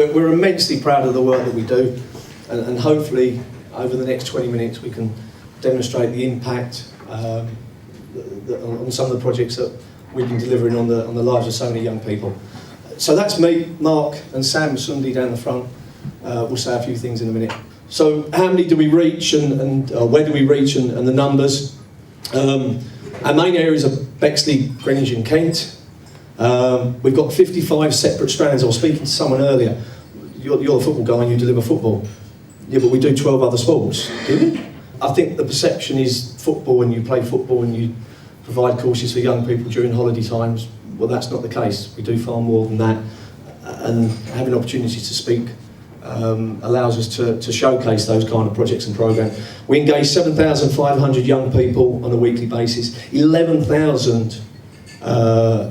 we're immensely proud of the work that we do, and hopefully over the next 20 minutes we can demonstrate the impact on some of the projects that we've been delivering on the lives of so many young people. So that's me, Marc and Sam Sundi down the front. We'll say a few things in a minute. So how many do we reach and where do we reach and the numbers? Our main areas are Bexley, Greenwich and Kent. We've got 55 separate strands. I was speaking to someone earlier. You're a football guy and you deliver football. Yeah, but we do 12 other sports. Do we? I think the perception is football and you play football and you provide courses for young people during holiday times. Well, that's not the case. We do far more than that. And having opportunities to speak allows us to showcase those kind of projects and programs. We engage 7,500 young people on a weekly basis. 11,000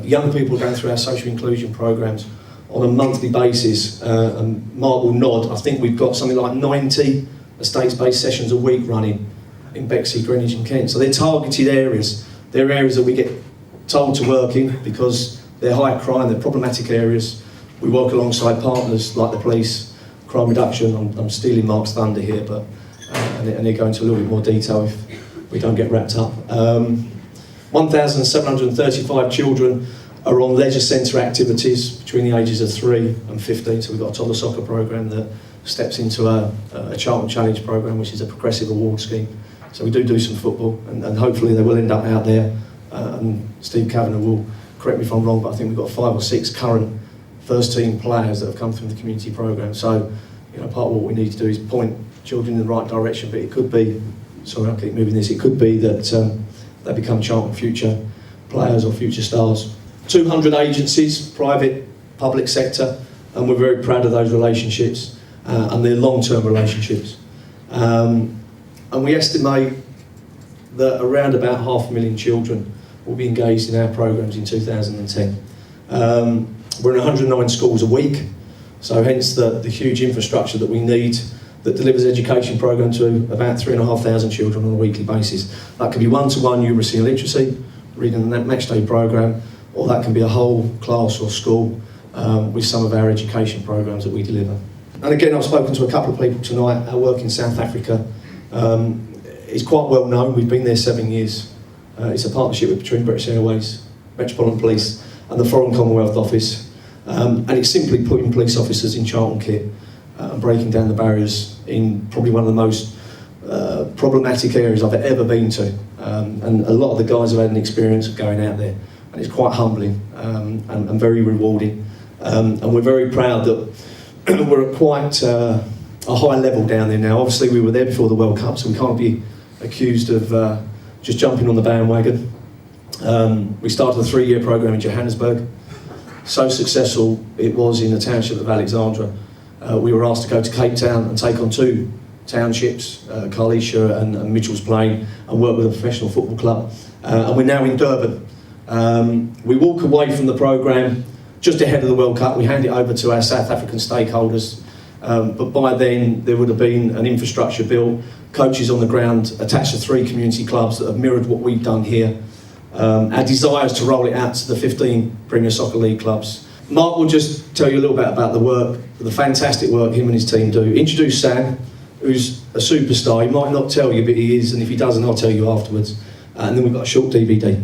young people going through our social inclusion programs on a monthly basis. And Marc will nod. I think we've got something like 90 estates-based sessions a week running in Bexley, Greenwich and Kent. So they're targeted areas. They're areas that we get told to work in because they're high crime, they're problematic areas. We work alongside partners like the police, crime reduction. I'm stealing Marc's thunder here, but and they go into a little bit more detail if we don't get wrapped up. 1,735 children are on leisure centre activities between the ages of 3 and 15. So we've got a toddler soccer programme that steps into a Charlton Challenge programme, which is a progressive award scheme. So we do some football, and hopefully they will end up out there. And Steve Kavanagh will correct me if I'm wrong, but I think we've got 5 or 6 current first team players that have come through the community programme. So, you know, part of what we need to do is point children in the right direction, but it could be, sorry I'll keep moving this, it could be that they become Charlton future players or future stars. 200 agencies, private, public sector, and we're very proud of those relationships and their long-term relationships. And we estimate that around about 500,000 children will be engaged in our programmes in 2010. We're in 109 schools a week, so hence the huge infrastructure that we need that delivers education programme to about 3,500 children on a weekly basis. That could be one-to-one numeracy and literacy, reading and match day programme, or that can be a whole class or school with some of our education programmes that we deliver. And again, I've spoken to a couple of people tonight. Our work in South Africa is quite well known. We've been there 7 years. It's a partnership between British Airways, Metropolitan Police and the Foreign Commonwealth Office. And it's simply putting police officers in Charlton kit and breaking down the barriers in probably one of the most problematic areas I've ever been to. And a lot of the guys have had an experience of going out there, and it's quite humbling and very rewarding. And we're very proud that we're at quite a high level down there now. Obviously we were there before the World Cup, so we can't be accused of just jumping on the bandwagon. We started a 3-year programme in Johannesburg. So successful it was in the township of Alexandra. We were asked to go to Cape Town and take on 2 townships, Carlisle and Mitchell's Plain, and work with a professional football club. And we're now in Durban. We walk away from the programme just ahead of the World Cup. We hand it over to our South African stakeholders. But by then there would have been an infrastructure built, coaches on the ground attached to 3 community clubs that have mirrored what we've done here. Our desire is to roll it out to the 15 Premier Soccer League clubs. Marc will just tell you a little bit about the work, the fantastic work him and his team do. Introduce Sam, who's a superstar. He might not tell you, but he is, and if he doesn't, I'll tell you afterwards. And then we've got a short DVD.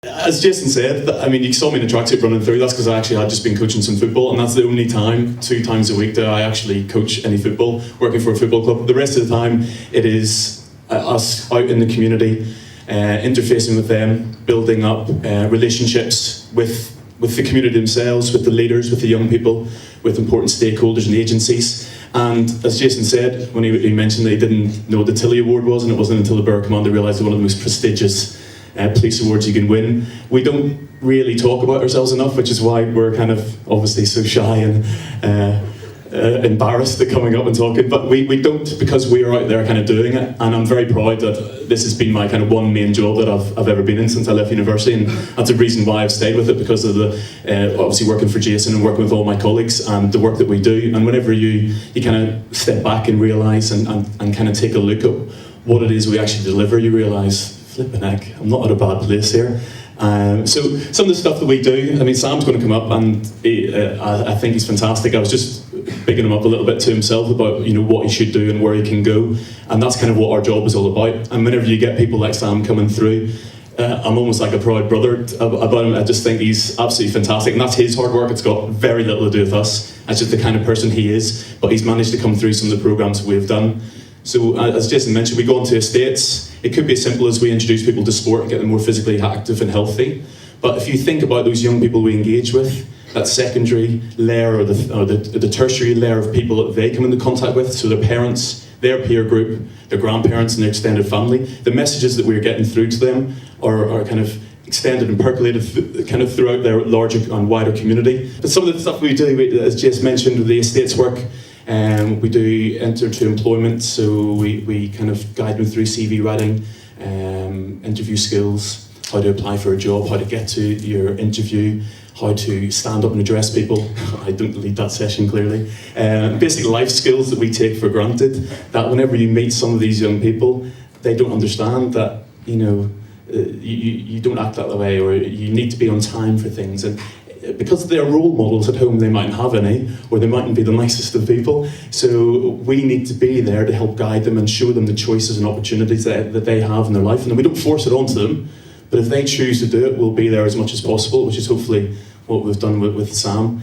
As Jason said, I mean, you saw me in a tracksuit running through. That's because I actually had just been coaching some football, and that's the only time, 2 times a week, that I actually coach any football, working for a football club. The rest of the time, it is us out in the community, interfacing with them, building up relationships with the community themselves, with the leaders, with the young people, with important stakeholders and agencies. And as Jason said, when he mentioned that he didn't know what the Tilly Award was, and it wasn't until the Borough Commander realised it was one of the most prestigious police awards you can win. We don't really talk about ourselves enough, which is why we're kind of obviously so shy and embarrassed at coming up and talking, but we don't, because we're out there kind of doing it. And I'm very proud that this has been my kind of one main job that I've ever been in since I left university, and that's a reason why I've stayed with it, because of the obviously working for Jason and working with all my colleagues and the work that we do. And whenever you kind of step back and realise and kind of take a look at what it is we actually deliver, you realise, flipping heck, I'm not at a bad place here. So some of the stuff that we do, I mean, Sam's going to come up, and I think he's fantastic. I was just bigging him up a little bit to himself about, you know, what he should do and where he can go. And that's kind of what our job is all about. And whenever you get people like Sam coming through, I'm almost like a proud brother about him. I just think he's absolutely fantastic, and that's his hard work. It's got very little to do with us. That's just the kind of person he is, but he's managed to come through some of the programmes we've done. So as Jason mentioned, we go on to estates. It could be as simple as we introduce people to sport and get them more physically active and healthy. But if you think about those young people we engage with, that secondary layer or the tertiary layer of people that they come into contact with, so their parents, their peer group, their grandparents and their extended family, the messages that we're getting through to them are kind of extended and percolated kind of throughout their larger and wider community. But some of the stuff we do, as Jess mentioned, the estates work, we do enter into employment, so we kind of guide them through CV writing, interview skills, how to apply for a job, how to get to your interview, how to stand up and address people. I don't lead that session clearly. Basic life skills that we take for granted, that whenever you meet some of these young people, they don't understand that, you know, you don't act that way, or you need to be on time for things. And because they're role models at home, they mightn't have any, or they mightn't be the nicest of people. So we need to be there to help guide them and show them the choices and opportunities that they have in their life. And we don't force it onto them, but if they choose to do it, we'll be there as much as possible, which is hopefully what we've done with Sam.